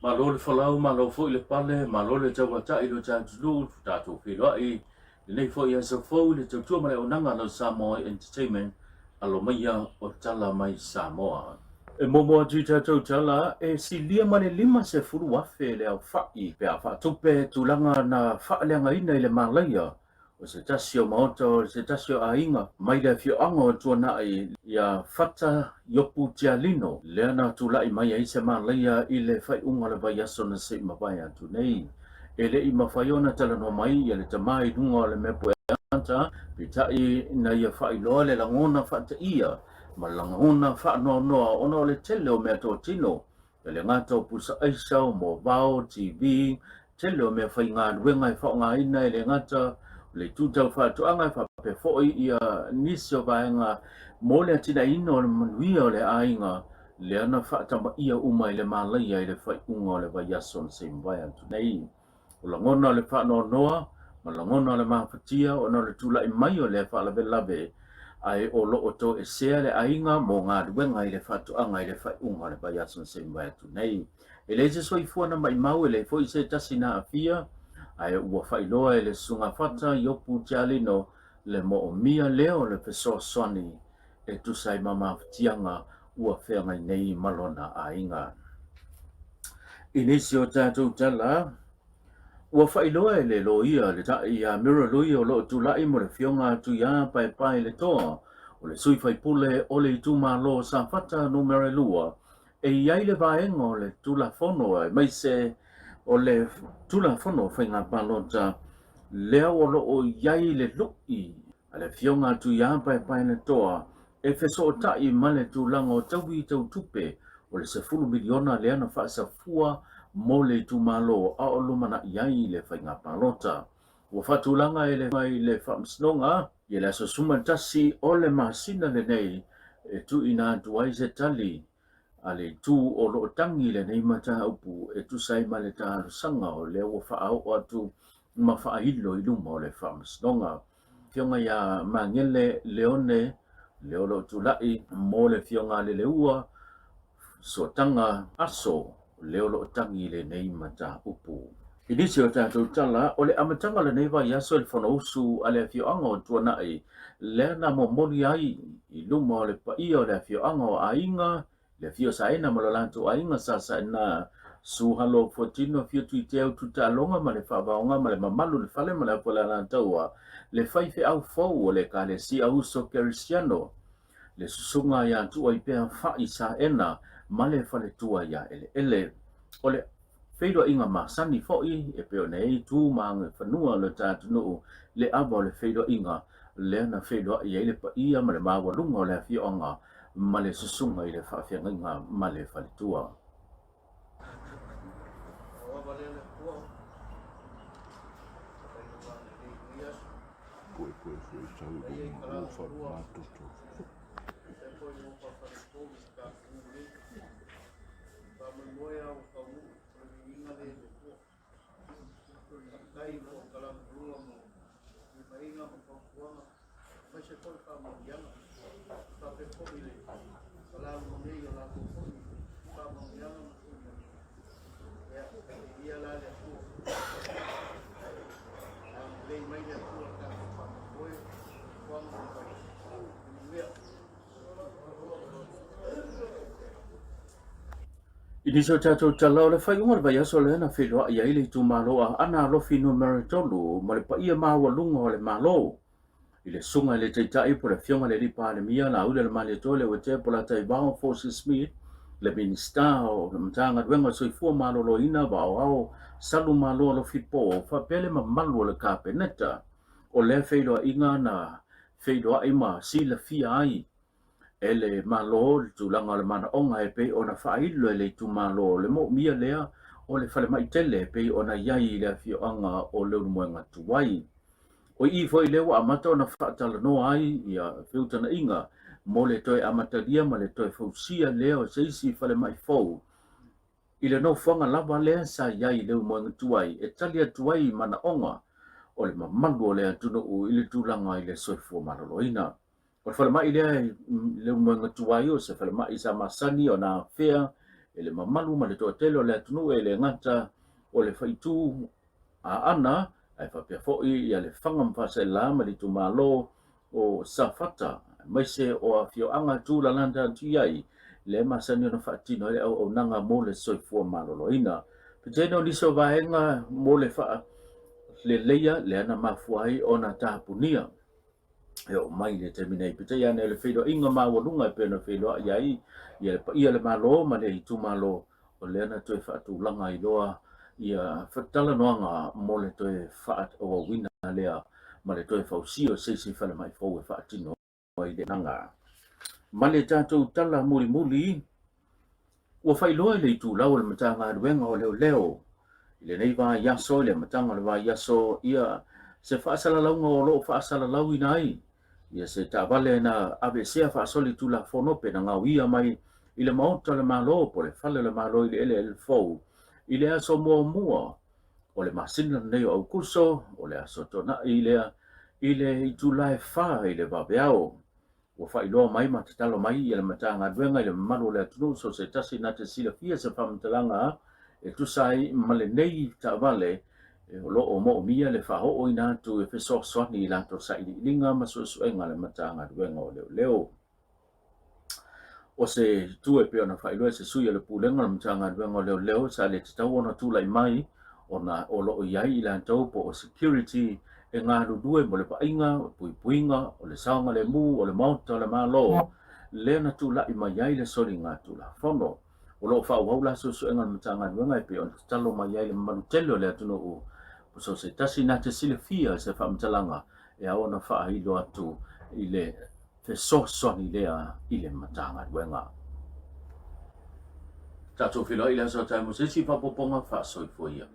Malo le falau, malo fo le pale, malo le tawa ta ilo ta tulu, tato whiloa i, nei fo i asa fo le tautua mai o nanga no Samoa Entertainment, alo maia o tala mai Samoa. E momo atu tatou tala, e si lia mane lima se furu wafe le au whai, pe a whatupe tulanga na whaaleanga ina i le malaya, o se tasio maoto, o se tasio a inga, mai le fio anga o tuana ai ia whata yopu tia lino, leana tulai mai ai se malaya i le whai unga le vai aso na se mawai atu nei. E le i mawhaiona tala no mai, e le tamai dunga o le mepo e anta, pitai na ia whai loa le langona whata ia, malangona whaanoa ona o le tele o mea tō tino, e le ngata o pusa aisa o mo vao, TV, tele o mea whai ngā ruenga i whao ngā ina e le ngata, le tūtau whātuanga i whape fōi i a nisi o vaenga, mō le atina ino o le manuia o le ainga, le ana whaatama ia uma i le mālaia i le whai unga o le vai ason se mwai atu nei. O la ngona o le whaanoa, ma la ngona o le mawhatia, o na le tula i mai o le whaalawe lawe, ai o loo to e sea le ainga mo ngā ruenga i le whatuanga i le whaiunga le vai ason se mwai atu nei. E le se soi fuana mai mau e le foi se tasi na awhia, ai ua whailoa e le sunga whata i opu tialino le mo o mia leo le peso soni e tusai mama whatianga ua whenga nei malona a inga. Inisi o tātou tala, ua whailoa e le loia le tai a mira loia o loo tulai mo le fionga atu ia pai le toa, o le sui whaipule o le ituma lo sa whata numere lua, e iai le vaenga o le tula fono e mai se o le tula fono whainga palota, lea o loo iai le lui, a le fionga atu ia pai le toa, e feso o tai ma le tulanga o tauwi tau tupe, o le 10 miliona lea na whaasa fua, mo le tumalo a o lumana iai le whainga palota. Ua whatulanga e le whamsnonga, i le suma tasi o le masina le nei, e tu ina tuai se tali, a le tu o lo tangi le nei mata upu, e tu sai ma le sanga o le ua whaau o atu ma whaahilo i luma o le whamsnonga. Fionga ia mangele leone, leolo tulai, mo le fionga le leua, so tanga aso, leo lo tangi le nei mata upu. Inisi o tātou tala, o le amatanga le nei vai aso le whana usu a le fioanga o tuanai, le na mo mori ai i luma o le paia o le fioanga o ainga, le fio saena ma lo lanto ainga sa saena su halo fotino fio tui teo tuta alonga ma le whavaonga ma le mamalu le fale ma le apola lantaua, le whaife au fau o le ka le si au so kerisiano, le susunga ia tua i pēa whai saena, male fale tua ia ele o le whaidua inga ma sani foi e peo nei tū maanga whanua le tātu nuu le ava le whaidua inga le ana whaidua i ele pa ia ma le mawa lunga o le whionga ma le susunga i le whawhianga inga ma le fale tua. Ini so tātou tala o le whaiunga le vai aso le ana whenua i aile i tū māloa ana alofi numere tolu ma le paia māua lunga o le mālo. I le sunga le teitai po le fionga le ripa le mia la ule le mali tole o te po la tai vao Forces Smith le minista o le mtanga duenga soifua mālo lo ina vao au salu mālo lo fipo o whapele ma malu o le kāpeneta o le whaidoa inga na whaidoa ima si la fia ai. Ele malo le tūlanga le mana onga e pei o na whailo e le tu malo le mo mia lea o le whale mai tele e pei o na iai le fioanga o leu moenga tuwai. O i foi lewa amata o na whaatala no ai i a whiutana inga mo le toi amataria ma le toi fausia lea o seisi whale mai fau. I le no whanga lava lea sa iai leu moenga tuwai e talia tuwai mana onga o le mamalu o lea tunu u i le tūlanga i le soifua maloloina. O whale mai lea le moenga tuai o se whale mai sa masani o nā whea ele mamalu ma le to telo le tunu ele ngata o le faitu a ana ai fa pe fo I le fanga fa se la ma le tu malo o safata mai se o fio anga tu la landa tu ai le masani no fatino le o nanga mo le soifua malo ina pe no li so vaenga mo le fa le leia le ana mafuai ona tapunia yo mai le terminate pe ya ne le fido inga ma walunga pe no fido ya ia le malo ma le tu malo o le ana to fa tu langa I loa ia fatala noanga mo le to fa o wina le ma le to fa usio se fa le mai fo fa tino i le nanga ma le tatou tala muli ua failoa I le itu lau le matanga ruenga o leo I le nei va yaso le matanga le va yaso ia se faasala launga o loo faasala lau ina ai ia se tavale na ABC faasoli tu la fono pe na ngawia mai I le maota le malo po le fale le malo I le ele fou I le aso mua o le masina nei o kuso o le aso tona I le itu lai fa I le vabeao ua failoa mai ma te talo mai I le matanga ruenga I le mamalu le atunu so se tasi na te sila fia se whamatalaga e tusai ma le nei tavale e o loo mo mia le whaho o ina tu e feso swani I lato sa ililinga ma suenga le matanga ruenga o leo. O se tu e peo na whailoa se suia le pulenga le matanga ruenga o leo sa le te tau ona tulai mai o loo iai I lantou po o security e ngā rudue mo le painga, o puipuinga, o le saonga le mu, o le mauta, le malo, le na tu lai mai ai le sori ngā tu la fono. O lo fa wau la so enga matanga ruenga e pe on talo mai ai le manutelo le atunu o so se tasi na te sile fia se fa mtalanga e a ona fa I lo atu I le fe so soni lea I le matanga ruenga. Tato filo I le so taimo se si fa poponga fa so I foia.